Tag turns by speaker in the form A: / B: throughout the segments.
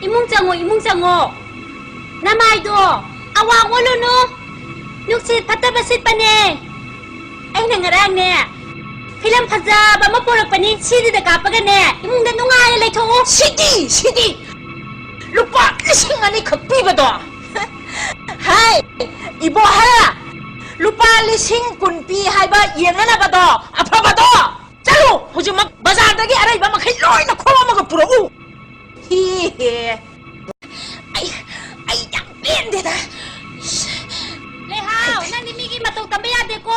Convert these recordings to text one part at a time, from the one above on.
A: 이몽 장어 나마이도 아왕 올루누 육sit 바타바sit 빠네 아이나 nga랑네 필름 파자바 마포락빠니 시디다 까빠가네 이몽다 누가야 레토
B: 시디 루파 리싱 아니 컵비버도 하이 이보 하야 루파 리싱 군피 하이바 예나나바도 아파바도 짤로 호주막 바자르다기 아라이바 막해 로이나 코마마가 부러우 히헤 아이 양 뺀데다
A: 레하우 낭디 미기 마토 담베야데고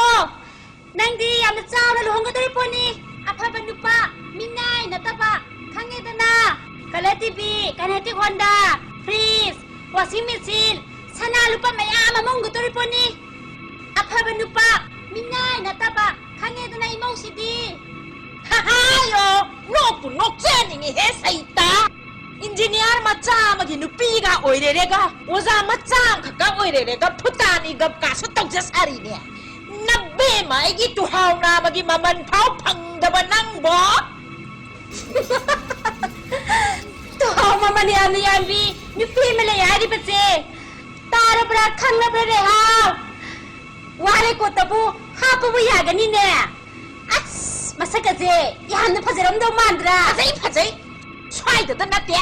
A: 낭디 야마 짜오라 루헝거드리포니 아파바 누파 민나이 나타바 강게다나 칼레티비 카네틱 혼다 프리즈 워싱 머신 사나 루파 마야마 몽거드리포니 아파바 누파 민나이 나타바 강게다나 이몽시디
B: 하하요 녹부 녹제닝이 해사있다 인지니어 마짜 마기 누삐가 오이레레가 오자 마짜 각각 오이레레가 푸타니가 가서 떡자살이네 나베 마이기 투하우나 마기 마만 파우 팡다바 낭보
A: 투하우 마만 야미 누피 말야리 바제 따라브라 캉라브라 레하우 와레 꼬타부 하부부 야가니네 아스 마사가제 야한나 파제람도 만드라
B: 파제이 swayda natte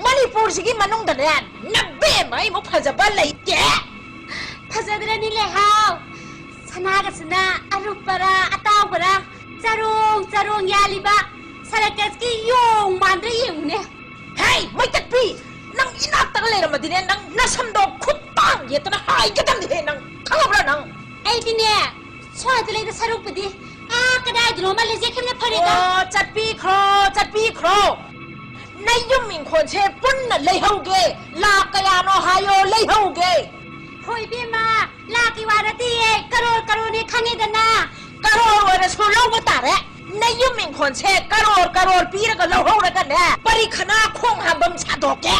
B: manipur sigi manungda ran nabbe mai mo phajaba leite
A: phajadra ni lehaw sanagasna arupara atawbara charong yaliba sarakas ki yong mandra yemne
B: hey mai takpi nang inak tang le ramadine nang nasamdo khutang yetana hai gadam he nang khangabra nang
A: ai dine swayda le sarupadi kadai dro ma leje khemne pharega
B: oh chatpi khro nay yum min khon che pun na lei hoge la kaya no hayo lei hoge
A: hoi bima la ki warati e karor ne khange dana
B: karor wara so lo ba tare nay yum min khon che karor pi ra ga lo ho ra ga ne pari khana khong ham bam cha do ke